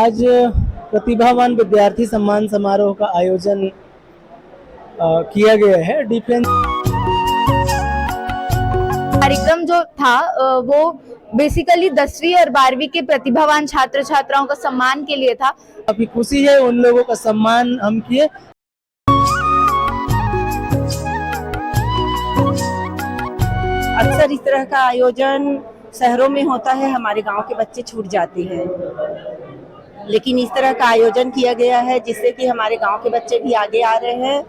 आज प्रतिभावान विद्यार्थी सम्मान समारोह का आयोजन किया गया है। डिफेंस कार्यक्रम जो था वो बेसिकली 10वीं और 12वीं के प्रतिभावान छात्र छात्राओं का सम्मान के लिए था। काफी खुशी है, उन लोगों का सम्मान हम किए। अक्सर इस तरह का आयोजन शहरों में होता है, हमारे गांव के बच्चे छूट जाते हैं, लेकिन इस तरह का आयोजन किया गया है जिससे कि हमारे गांव के बच्चे भी आगे आ रहे हैं।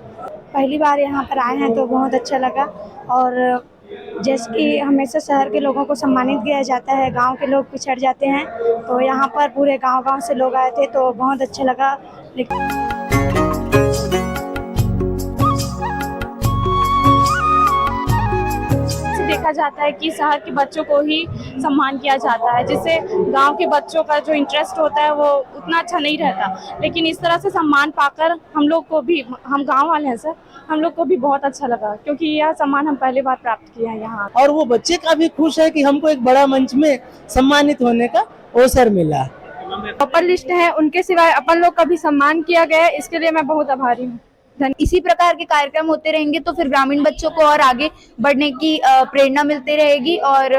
पहली बार यहाँ पर आए हैं तो बहुत अच्छा लगा। और जैसे कि हमेशा शहर के लोगों को सम्मानित किया जाता है, गांव के लोग पिछड़ जाते हैं, तो यहाँ पर पूरे गांव से लोग आए थे तो बहुत अच्छा लगा। देखा जाता है कि शहर के बच्चों को ही सम्मान किया जाता है, जिससे गांव के बच्चों का जो इंटरेस्ट होता है वो उतना अच्छा नहीं रहता। लेकिन इस तरह से सम्मान पाकर हम लोग को भी, हम गांव वाले हैं सर, हम लोग को भी बहुत अच्छा लगा, क्योंकि यह सम्मान हम पहली बार प्राप्त किया है यहाँ। और वो बच्चे काफी खुश है कि हमको एक बड़ा मंच में सम्मानित होने का अवसर मिला। टॉपर लिस्ट है, उनके सिवाय अपन लोग का भी सम्मान किया गया है, इसके लिए मैं बहुत आभारी हूँ। इसी प्रकार के कार्यक्रम होते रहेंगे तो फिर ग्रामीण बच्चों को और आगे बढ़ने की प्रेरणा मिलती रहेगी। और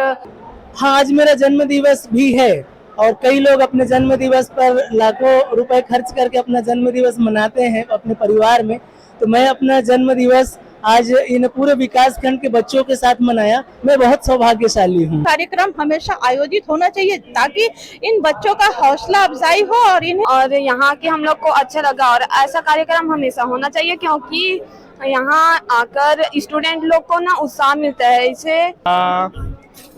हाँ, आज मेरा जन्म दिवस भी है और कई लोग अपने जन्म दिवस पर लाखों रुपए खर्च करके अपना जन्म दिवस मनाते हैं अपने परिवार में। तो मैं अपना जन्म दिवस आज इन पूरे विकास खंड के बच्चों के साथ मनाया। मैं बहुत सौभाग्यशाली हूँ। कार्यक्रम हमेशा आयोजित होना चाहिए ताकि इन बच्चों का हौसला अफजाई हो और यहाँ के हम लोग को अच्छा लगा, और ऐसा कार्यक्रम हमेशा होना चाहिए, क्योंकि यहाँ आकर स्टूडेंट लोग को ना उत्साह मिलता है। इसे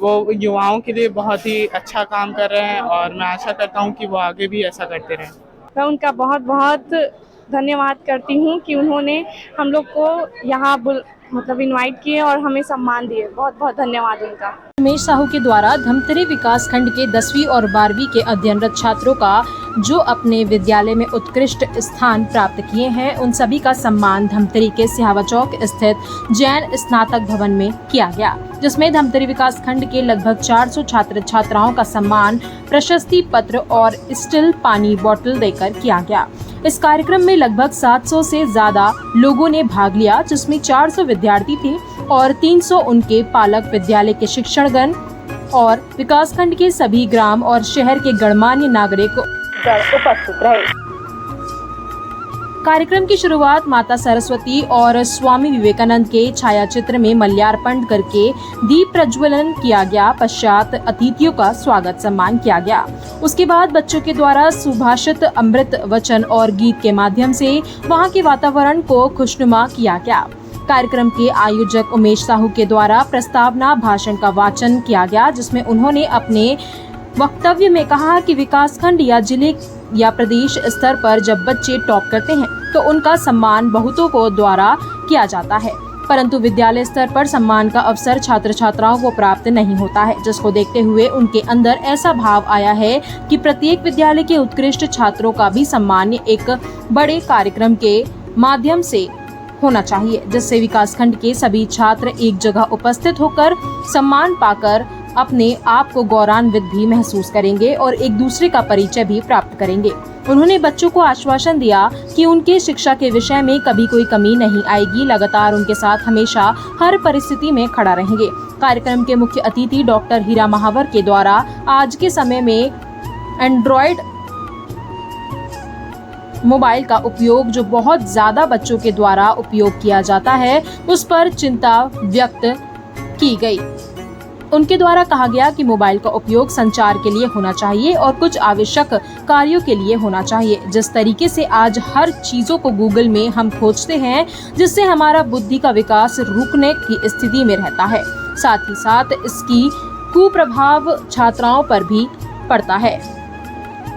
वो युवाओं के लिए बहुत ही अच्छा काम कर रहे हैं और मैं आशा करता हूँ कि वो आगे भी ऐसा करते रहें। मैं उनका बहुत बहुत धन्यवाद करती हूँ कि उन्होंने हम लोग को यहाँ मतलब इनवाइट किए और हमें सम्मान दिए। बहुत बहुत धन्यवाद उनका। उमेश साहू के द्वारा धमतरी विकास खंड के 10वीं और 12वीं के अध्ययनरत छात्रों का जो अपने विद्यालय में उत्कृष्ट स्थान प्राप्त किए हैं, उन सभी का सम्मान धमतरी के सिहावा चौक स्थित जैन स्नातक भवन में किया गया, जिसमें धमतरी विकास खंड के लगभग 400 छात्र छात्राओं का सम्मान प्रशस्ति पत्र और स्टील पानी बोतल देकर किया गया। इस कार्यक्रम में लगभग 700 से ज्यादा लोगों ने भाग लिया, जिसमें 400 विद्यार्थी थे और 300 उनके पालक, विद्यालय के शिक्षकगण और विकासखंड के सभी ग्राम और शहर के गणमान्य नागरिक उपस्थित रहे। कार्यक्रम की शुरुआत माता सरस्वती और स्वामी विवेकानंद के छायाचित्र में मल्यार्पण करके दीप प्रज्वलन किया गया। पश्चात अतिथियों का स्वागत सम्मान किया गया। उसके बाद बच्चों के द्वारा सुभाषित अमृत वचन और गीत के माध्यम से वहां के वातावरण को खुशनुमा किया गया। कार्यक्रम के आयोजक उमेश साहू के द्वारा प्रस्तावना भाषण का वाचन किया गया, जिसमें उन्होंने अपने वक्तव्य में कहा कि विकासखंड या जिले या प्रदेश स्तर पर जब बच्चे टॉप करते हैं तो उनका सम्मान बहुतों को द्वारा किया जाता है, परंतु विद्यालय स्तर पर सम्मान का अवसर छात्र छात्राओं को प्राप्त नहीं होता है, जिसको देखते हुए उनके अंदर ऐसा भाव आया है कि प्रत्येक विद्यालय के उत्कृष्ट छात्रों का भी सम्मान एक बड़े कार्यक्रम के माध्यम से होना चाहिए, जिससे विकासखंड के सभी छात्र एक जगह उपस्थित होकर सम्मान पाकर अपने आप को गौरवान्वित भी महसूस करेंगे और एक दूसरे का परिचय भी प्राप्त करेंगे। उन्होंने बच्चों को आश्वासन दिया कि उनके शिक्षा के विषय में कभी कोई कमी नहीं आएगी, लगातार उनके साथ हमेशा हर परिस्थिति में खड़ा रहेंगे। कार्यक्रम के मुख्य अतिथि डॉक्टर हीरा महावर के द्वारा आज के समय में एंड्रॉयड मोबाइल का उपयोग जो बहुत ज्यादा बच्चों के द्वारा उपयोग किया जाता है, उस पर चिंता व्यक्त की गई। उनके द्वारा कहा गया कि मोबाइल का उपयोग संचार के लिए होना चाहिए और कुछ आवश्यक कार्यों के लिए होना चाहिए। जिस तरीके से आज हर चीजों को गूगल में हम खोजते हैं, जिससे हमारा बुद्धि का विकास रुकने की स्थिति में रहता है, साथ ही साथ इसकी कुप्रभाव छात्राओं पर भी पड़ता है।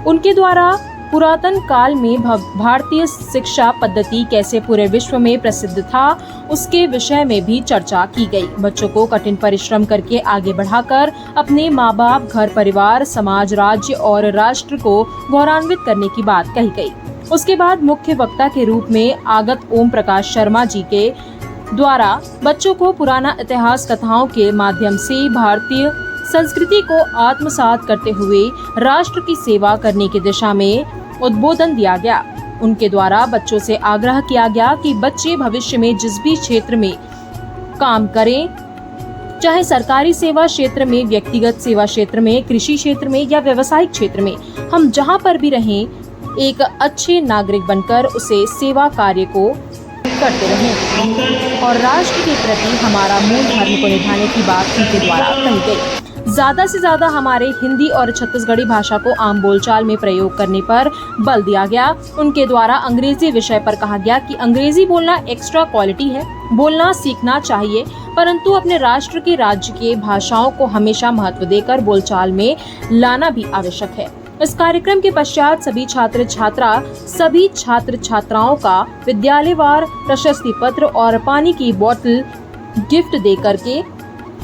उनके द्वारा पुरातन काल में भारतीय शिक्षा पद्धति कैसे पूरे विश्व में प्रसिद्ध था, उसके विषय में भी चर्चा की गई। बच्चों को कठिन परिश्रम करके आगे बढ़ाकर अपने माँ बाप, घर परिवार, समाज, राज्य और राष्ट्र को गौरवान्वित करने की बात कही गई। उसके बाद मुख्य वक्ता के रूप में आगत ओम प्रकाश शर्मा जी के द्वारा बच्चों को पुराना इतिहास कथाओं के माध्यम से भारतीय संस्कृति को आत्मसात करते हुए राष्ट्र की सेवा करने की दिशा में उद्बोधन दिया गया। उनके द्वारा बच्चों से आग्रह किया गया कि बच्चे भविष्य में जिस भी क्षेत्र में काम करें, चाहे सरकारी सेवा क्षेत्र में, व्यक्तिगत सेवा क्षेत्र में, कृषि क्षेत्र में या व्यावसायिक क्षेत्र में, हम जहां पर भी रहें, एक अच्छे नागरिक बनकर उसे सेवा कार्य को करते रहें और राष्ट्र के प्रति हमारा मूल धर्म को निभाने की बात उनके द्वारा कही गई। ज्यादा से ज्यादा हमारे हिंदी और छत्तीसगढ़ी भाषा को आम बोलचाल में प्रयोग करने पर बल दिया गया। उनके द्वारा अंग्रेजी विषय पर कहा गया कि अंग्रेजी बोलना एक्स्ट्रा क्वालिटी है, बोलना सीखना चाहिए, परंतु अपने राष्ट्र के राज्य के भाषाओं को हमेशा महत्व देकर बोलचाल में लाना भी आवश्यक है। इस कार्यक्रम के पश्चात सभी छात्र छात्राओं का विद्यालयवार प्रशस्ति पत्र और पानी की बोतल गिफ्ट दे करके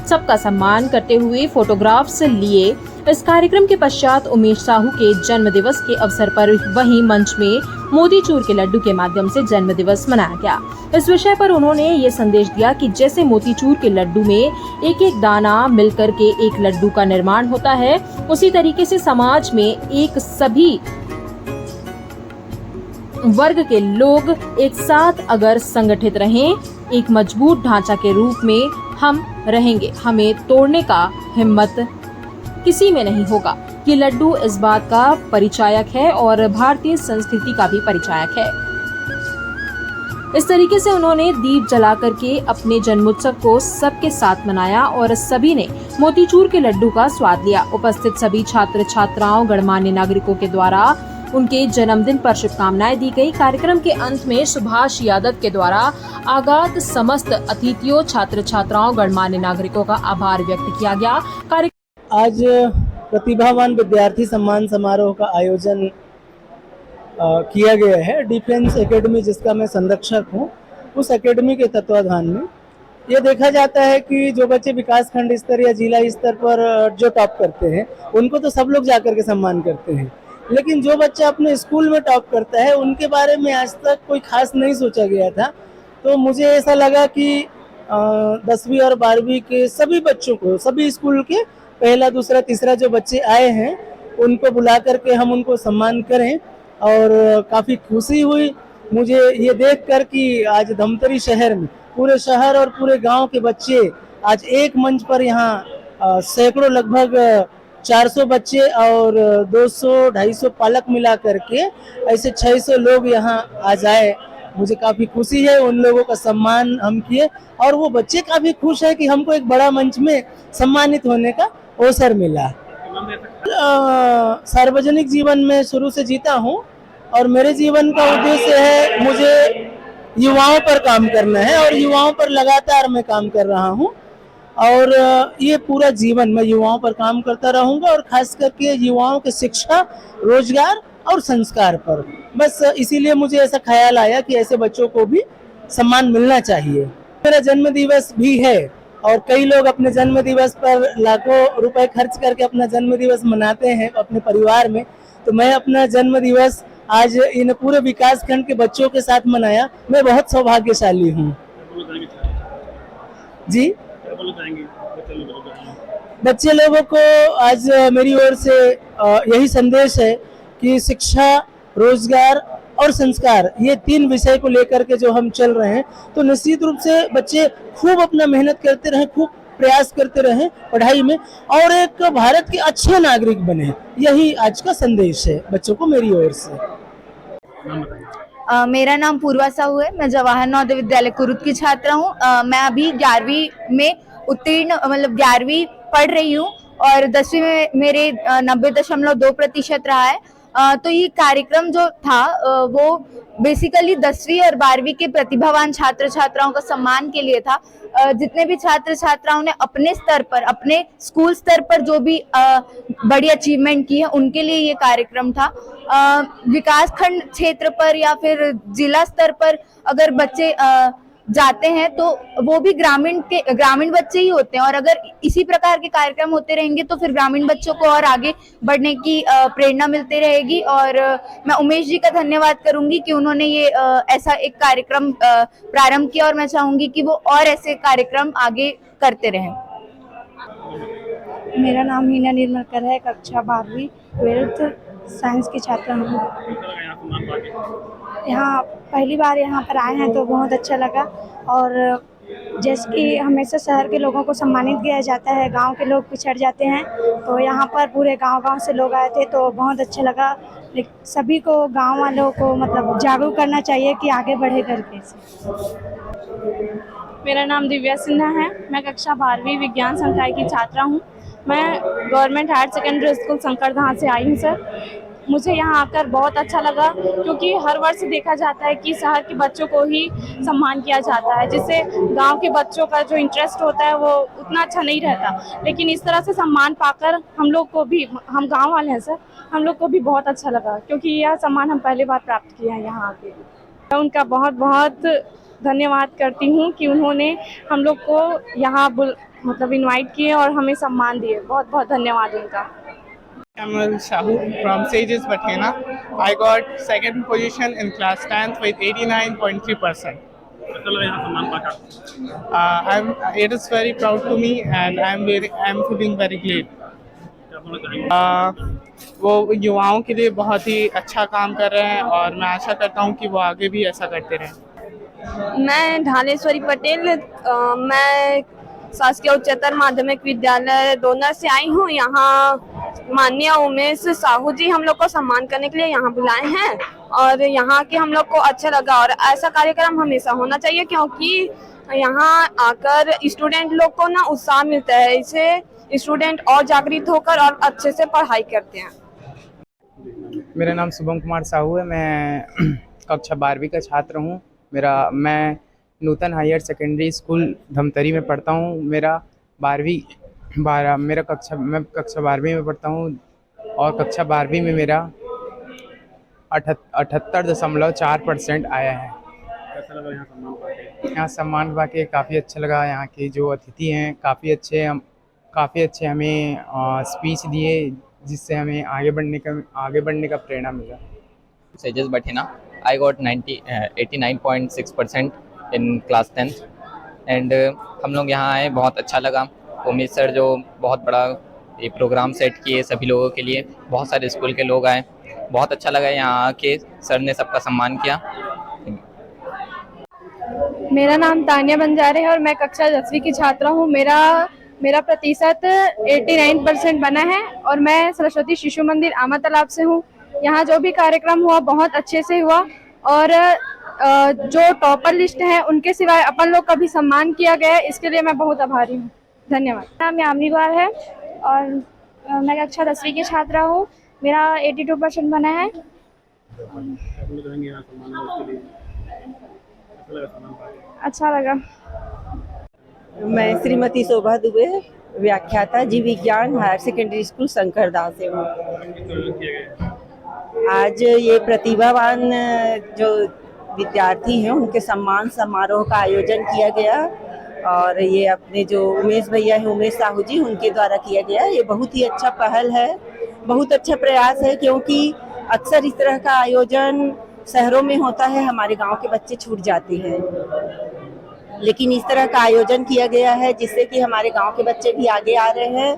सबका सम्मान करते हुए फोटोग्राफ्स लिए। इस कार्यक्रम के पश्चात उमेश साहू के जन्म दिवस के अवसर पर वहीं मंच में मोतीचूर के लड्डू के माध्यम से जन्म दिवस मनाया गया। इस विषय पर उन्होंने ये संदेश दिया कि जैसे मोतीचूर के लड्डू में एक एक दाना मिलकर के एक लड्डू का निर्माण होता है, उसी तरीके से समाज में एक सभी वर्ग के लोग एक साथ अगर संगठित रहें, एक मजबूत ढांचा के रूप में हम रहेंगे, हमें तोड़ने का हिम्मत किसी में नहीं होगा। ये लड्डू इस बात का परिचायक है और भारतीय संस्कृति का भी परिचायक है। इस तरीके से उन्होंने दीप जला करके अपने जन्मोत्सव को सबके साथ मनाया और सभी ने मोतीचूर के लड्डू का स्वाद लिया। उपस्थित सभी छात्र छात्राओं, गणमान्य नागरिकों के द्वारा उनके जन्मदिन पर शुभकामनाएं दी गई। कार्यक्रम के अंत में सुभाष यादव के द्वारा आगात समस्त अतिथियों, छात्र छात्राओं, गणमान्य नागरिकों का आभार व्यक्त किया गया। आज प्रतिभावान विद्यार्थी सम्मान समारोह का आयोजन किया गया है। डिफेंस एकेडमी, जिसका मैं संरक्षक हूँ, उस एकेडमी के तत्वाधान में ये देखा जाता है कि जो बच्चे विकास खंड स्तर या जिला स्तर पर जो टॉप करते हैं, उनको तो सब लोग जाकर के सम्मान करते हैं, लेकिन जो बच्चा अपने स्कूल में टॉप करता है, उनके बारे में आज तक कोई खास नहीं सोचा गया था। तो मुझे ऐसा लगा कि 10वीं और 12वीं के सभी बच्चों को, सभी स्कूल के पहला, दूसरा, तीसरा जो बच्चे आए हैं, उनको बुला करके हम उनको सम्मान करें। और काफ़ी खुशी हुई मुझे ये देखकर कि आज धमतरी शहर में, पूरे शहर और पूरे गांव के बच्चे आज एक मंच पर यहाँ सैकड़ों, लगभग 400 बच्चे और 200-250 पालक मिला करके ऐसे 600 लोग यहाँ आज आए। मुझे काफ़ी खुशी है, उन लोगों का सम्मान हम किए और वो बच्चे काफ़ी खुश है कि हमको एक बड़ा मंच में सम्मानित होने का अवसर मिला। सार्वजनिक जीवन में शुरू से जीता हूँ और मेरे जीवन का उद्देश्य है, मुझे युवाओं पर काम करना है और युवाओं पर लगातार मैं काम कर रहा हूँ और ये पूरा जीवन मैं युवाओं पर काम करता रहूँगा और खास करके युवाओं के शिक्षा, रोजगार और संस्कार पर। बस इसीलिए मुझे ऐसा ख्याल आया कि ऐसे बच्चों को भी सम्मान मिलना चाहिए। मेरा जन्म दिवस भी है और कई लोग अपने जन्म दिवस पर लाखों रुपए खर्च करके अपना जन्म दिवस मनाते हैं अपने परिवार में। तो मैं अपना जन्म दिवस आज इन पूरे विकास खंड के बच्चों के साथ मनाया। मैं बहुत सौभाग्यशाली हूँ। जी, बच्चे लोगों को आज मेरी ओर से यही संदेश है कि शिक्षा, रोजगार और संस्कार, ये 3 विषय को लेकर के जो हम चल रहे हैं, तो निश्चित रूप से बच्चे खूब अपना मेहनत करते रहें, खूब प्रयास करते रहें पढ़ाई में और एक भारत के अच्छे नागरिक बने। यही आज का संदेश है बच्चों को मेरी ओर से। मेरा नाम पूर्वा साहू है। मैं जवाहर नवोदय विद्यालय कुरुद की छात्रा हूँ। मैं अभी 11वीं में उत्तीर्ण, मतलब 11वीं पढ़ रही हूँ और 10वीं में मेरे 90.2% रहा है। तो ये कार्यक्रम जो था वो बेसिकली 10वीं और 12वीं के प्रतिभावान छात्र छात्राओं का सम्मान के लिए था। जितने भी छात्र छात्राओं ने अपने स्तर पर, अपने स्कूल स्तर पर जो भी बड़ी अचीवमेंट की है, उनके लिए ये कार्यक्रम था। विकास खंड क्षेत्र पर या फिर जिला स्तर पर अगर बच्चे जाते हैं तो वो भी ग्रामीण बच्चे ही होते हैं और अगर इसी प्रकार के कार्यक्रम होते रहेंगे तो फिर ग्रामीण बच्चों को और आगे बढ़ने की प्रेरणा मिलती रहेगी। और मैं उमेश जी का धन्यवाद करूंगी कि उन्होंने ये ऐसा एक कार्यक्रम प्रारंभ किया और मैं चाहूंगी कि वो और ऐसे कार्यक्रम आगे करते रहें। मेरा नाम हीना निर्मलकर है, कक्षा 12वीं 12th साइंस की छात्रा हूँ। यहाँ पहली बार यहाँ पर आए हैं तो बहुत अच्छा लगा। और जैसे कि हमेशा शहर के लोगों को सम्मानित किया जाता है, गांव के लोग पिछड़ जाते हैं, तो यहाँ पर पूरे गांव-गांव से लोग आए थे तो बहुत अच्छा लगा। सभी को, गांव वालों को मतलब जागरूक करना चाहिए कि आगे बढ़े करके। मेरा नाम दिव्या सिन्हा है, मैं कक्षा 12वीं विज्ञान संकाय की छात्रा हूँ। मैं गवर्नमेंट हायर सेकेंडरी स्कूल संकरदहा से आई हूँ सर। मुझे यहाँ आकर बहुत अच्छा लगा, क्योंकि हर वर्ष देखा जाता है कि शहर के बच्चों को ही सम्मान किया जाता है, जिससे गांव के बच्चों का जो इंटरेस्ट होता है वो उतना अच्छा नहीं रहता। लेकिन इस तरह से सम्मान पाकर हम लोग को भी, हम गांव वाले हैं सर, हम लोग को भी बहुत अच्छा लगा, क्योंकि यह सम्मान हम पहली बार प्राप्त किया है यहाँ आके। मैं उनका बहुत बहुत धन्यवाद करती हूँ कि उन्होंने हम लोग को यहाँ मतलब इनवाइट किए और हमें सम्मान दिए। बहुत बहुत धन्यवाद उनका। Kamal Shahu from Sages Bathena. I got second position in class 10th with 89.3%. It is very proud to me and I'm feeling very glad. वो युवाओं के लिए बहुत ही अच्छा काम कर रहे हैं और मैं आशा करता हूँ कि वो आगे भी ऐसा करते रहें। मैं ढालेश्वरी पटेल, मैं शासकीय उच्चतर माध्यमिक विद्यालय दोनर से आई हूँ। यहाँ माननीय उमेश साहू जी हम लोग को सम्मान करने के लिए यहाँ बुलाए हैं और यहाँ के हम लोग को अच्छा लगा। और ऐसा कार्यक्रम हमेशा होना चाहिए, क्योंकि यहाँ आकर स्टूडेंट लोग को ना उत्साह मिलता है। इससे स्टूडेंट और जागृत होकर और अच्छे से पढ़ाई करते हैं। मेरा नाम शुभम कुमार साहू है, मैं कक्षा 12वीं का छात्र हूँ। मैं नूतन हायर सेकेंडरी स्कूल धमतरी में पढ़ता हूँ। मैं कक्षा 12वीं में पढ़ता हूँ और कक्षा 12वीं में मेरा 78.4% आया है। कैसा लगा यहाँ सम्मान पाके? यहाँ सम्मान पाके काफ़ी अच्छा लगा। यहाँ के जो अतिथि हैं काफ़ी अच्छे हमें स्पीच दिए, जिससे हमें आगे बढ़ने का प्रेरणा मिला। Sages Bathena. I got 89.6% in class 10th and हम लोग यहाँ आए, बहुत अच्छा लगा। उमेश सर जो बहुत बड़ा ये प्रोग्राम सेट किए सभी लोगों के लिए, बहुत सारे स्कूल के लोग आए, बहुत अच्छा लगा। यहाँ आके सर ने सबका सम्मान किया। मेरा नाम तानिया बंजारे है और मैं कक्षा 10वीं की छात्रा हूँ। मेरा प्रतिशत 89% बना है और मैं सरस्वती शिशु मंदिर आमा तालाब से हूँ। यहाँ जो भी कार्यक्रम हुआ बहुत अच्छे से हुआ और जो टॉपर लिस्ट है उनके सिवाय अपन लोग का भी सम्मान किया गया है, इसके लिए मैं बहुत आभारी हूँ। धन्यवाद। नाम यामिनी गौर है और मैं कक्षा 10वीं की छात्रा हूँ। मेरा 82% बना है। अच्छा लगा। मैं श्रीमती शोभा दुबे, व्याख्याता जीव विज्ञान हायर सेकेंडरी स्कूल संकरदहा से हूँ। आज ये प्रतिभावान जो विद्यार्थी हैं उनके सम्मान समारोह का आयोजन किया गया और ये अपने जो उमेश भैया हैं, उमेश साहू जी, उनके द्वारा किया गया। ये बहुत ही अच्छा पहल है, बहुत अच्छा प्रयास है, क्योंकि अक्सर इस तरह का आयोजन शहरों में होता है, हमारे गांव के बच्चे छूट जाते हैं। लेकिन इस तरह का आयोजन किया गया है जिससे कि हमारे गांव के बच्चे भी आगे आ रहे हैं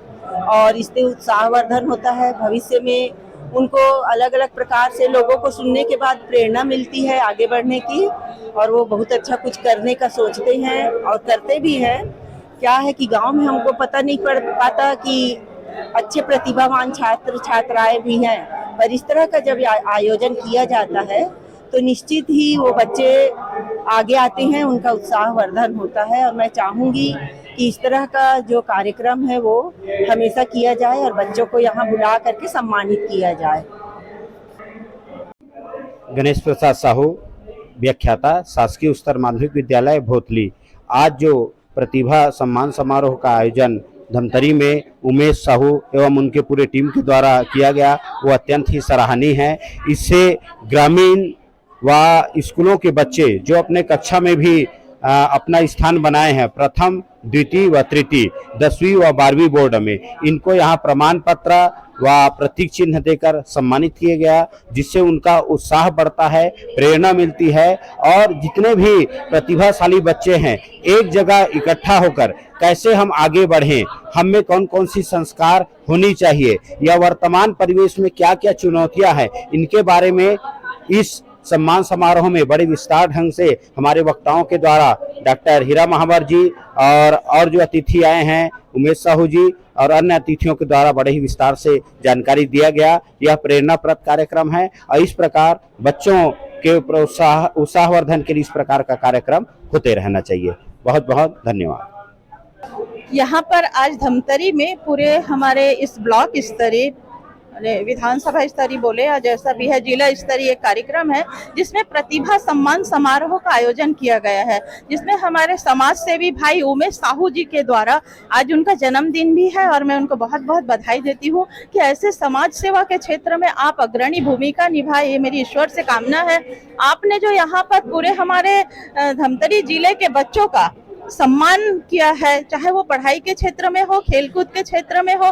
और इससे उत्साहवर्धन होता है। भविष्य में उनको अलग अलग प्रकार से लोगों को सुनने के बाद प्रेरणा मिलती है आगे बढ़ने की और वो बहुत अच्छा कुछ करने का सोचते हैं और करते भी हैं। क्या है कि गांव में हमको पता नहीं पड़ पाता कि अच्छे प्रतिभावान छात्र छात्राएं भी हैं, पर इस तरह का जब आयोजन किया जाता है तो निश्चित ही वो बच्चे आगे आते हैं, उनका उत्साहवर्धन होता है। और मैं चाहूँगी कि इस तरह का जो कार्यक्रम है वो हमेशा किया जाए और बच्चों को यहाँ बुला करके सम्मानित किया जाए। गणेश प्रसाद साहू, व्याख्याता, शासकीय उच्चतर माध्यमिक विद्यालय भोतली। आज जो प्रतिभा सम्मान समारोह का आयोजन धमतरी में उमेश साहू एवं उनके पूरे टीम के द्वारा किया गया वो अत्यंत ही सराहनीय है। इससे ग्रामीण व स्कूलों के बच्चे जो अपने कक्षा में भी अपना स्थान बनाए हैं प्रथम, द्वितीय व तृतीय, 10वीं व 12वीं बोर्ड में। इनको यहाँ प्रमाण पत्र व प्रतीक चिन्ह देकर सम्मानित किया गया, जिससे उनका उत्साह बढ़ता है, प्रेरणा मिलती है और जितने भी प्रतिभाशाली बच्चे हैं एक जगह इकट्ठा होकर कैसे हम आगे बढ़ें, हम में कौन कौन सी संस्कार होनी चाहिए या वर्तमान परिवेश में क्या क्या चुनौतियां हैं, इनके बारे में इस सम्मान समारोह में बड़े विस्तार ढंग से हमारे वक्ताओं के द्वारा डॉक्टर हीरा महावर जी और जो अतिथि आए हैं उमेश साहू जी और अन्य अतिथियों के द्वारा बड़े ही विस्तार से जानकारी दिया गया। यह प्रेरणाप्रद कार्यक्रम है और इस प्रकार बच्चों के उत्साहवर्धन के लिए इस प्रकार का कार्यक्रम होते रहना चाहिए। बहुत बहुत धन्यवाद। यहाँ पर आज धमतरी में पूरे हमारे इस ब्लॉक स्तरीय, विधानसभा स्तरीय बोले या जैसा भी है, जिला स्तरीय कार्यक्रम है जिसमें प्रतिभा सम्मान समारोह का आयोजन किया गया है, जिसमें हमारे समाज सेवी भाई उमेश साहू जी के द्वारा आज उनका जन्मदिन भी है और मैं उनको बहुत बहुत बधाई देती हूँ कि ऐसे समाज सेवा के क्षेत्र में आप अग्रणी भूमिका निभाए, ये मेरी ईश्वर से कामना है। आपने जो यहाँ पर पूरे हमारे धमतरी जिले के बच्चों का सम्मान किया है, चाहे वो पढ़ाई के क्षेत्र में हो, खेलकूद के क्षेत्र में हो,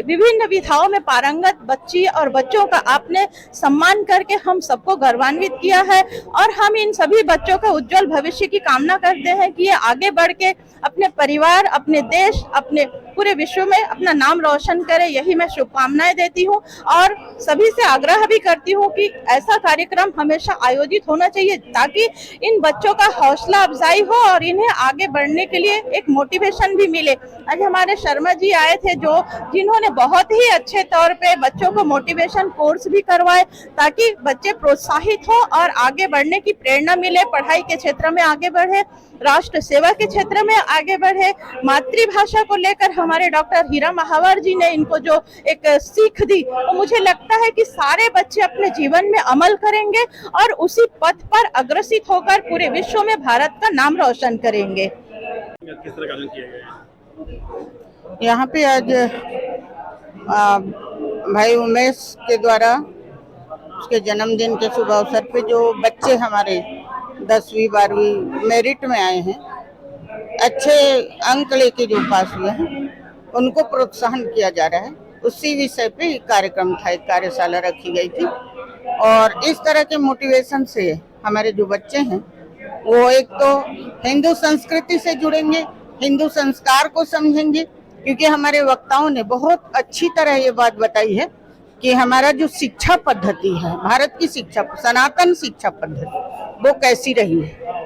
विभिन्न विधाओं में पारंगत बच्ची और बच्चों का आपने सम्मान करके हम सबको गौरवान्वित किया है और हम इन सभी बच्चों का उज्जवल भविष्य की कामना करते हैं कि ये आगे बढ़ के अपने परिवार, अपने देश, अपने पूरे विश्व में अपना नाम रोशन करे, यही मैं शुभकामनाएं देती हूँ और सभी से आग्रह भी करती हूँ कि ऐसा कार्यक्रम हमेशा आयोजित होना चाहिए ताकि इन बच्चों का हौसला अफजाई हो और इन्हें आगे बढ़ने के लिए एक मोटिवेशन भी मिले। आज हमारे शर्मा जी आए थे जिन्होंने बहुत ही अच्छे तौर पे बच्चों को मोटिवेशन कोर्स भी करवाए ताकि बच्चे प्रोत्साहित हो और आगे बढ़ने की प्रेरणा मिले, पढ़ाई के क्षेत्र में आगे बढ़े, राष्ट्र सेवा के क्षेत्र में आगे बढ़े। मातृभाषा को लेकर हमारे डॉक्टर हीरा महावर जी ने इनको जो एक सीख दी, वो मुझे लगता है कि सारे बच्चे अपने जीवन में अमल करेंगे और उसी पथ पर अग्रसित होकर पूरे विश्व में भारत का नाम रोशन करेंगे। किस तरह का आयोजन किया गया है? यहाँ पे आज भाई उमेश के द्वारा उसके जन्मदिन के शुभ अवसर पे जो बच्चे हमारे 10वीं 12वीं मेरिट में आए हैं, अच्छे अंक लेके जो पास हुए हैं, उनको प्रोत्साहन किया जा रहा है। उसी विषय पे कार्यक्रम था, एक कार्यशाला रखी गई थी और इस तरह के मोटिवेशन से हमारे जो बच्चे हैं वो एक तो हिंदू संस्कृति से जुड़ेंगे, हिंदू संस्कार को समझेंगे, क्योंकि हमारे वक्ताओं ने बहुत अच्छी तरह ये बात बताई है कि हमारा जो शिक्षा पद्धति है, भारत की शिक्षा, सनातन शिक्षा पद्धति, वो कैसी रही है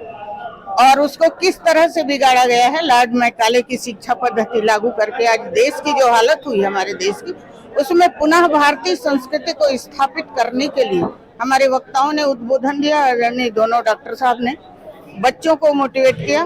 और उसको किस तरह से बिगाड़ा गया है। लॉर्ड मैकाले की शिक्षा पद्धति लागू करके आज देश की जो हालत हुई हमारे देश की, उसमें पुनः भारतीय संस्कृति को स्थापित करने के लिए हमारे वक्ताओं ने उद्बोधन दिया। यानी दोनों डॉक्टर साहब ने बच्चों को मोटिवेट किया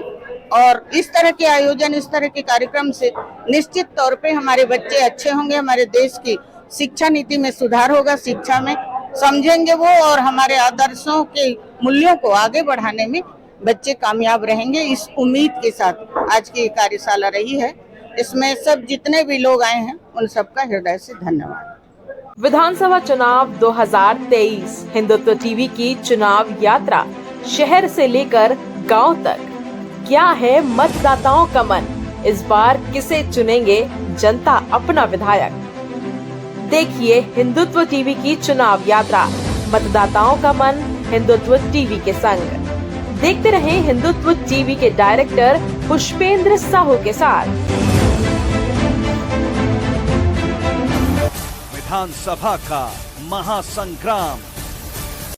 और इस तरह के आयोजन, इस तरह के कार्यक्रम से निश्चित तौर पे हमारे बच्चे अच्छे होंगे, हमारे देश की शिक्षा नीति में सुधार होगा, शिक्षा में समझेंगे वो और हमारे आदर्शों के मूल्यों को आगे बढ़ाने में बच्चे कामयाब रहेंगे। इस उम्मीद के साथ आज की कार्यशाला रही है। इसमें सब जितने भी लोग आए हैं उन सबका हृदय से धन्यवाद। विधानसभा चुनाव 2023 हिंदुत्व टीवी की चुनाव यात्रा शहर से लेकर गांव तक। क्या है मतदाताओं का मन? इस बार किसे चुनेंगे जनता अपना विधायक? देखिए हिंदुत्व टीवी की चुनाव यात्रा, मतदाताओं का मन हिंदुत्व टीवी के संग। देखते रहें हिंदुत्व टीवी के डायरेक्टर पुष्पेंद्र साहू के साथ। विधानसभा का महासंग्राम।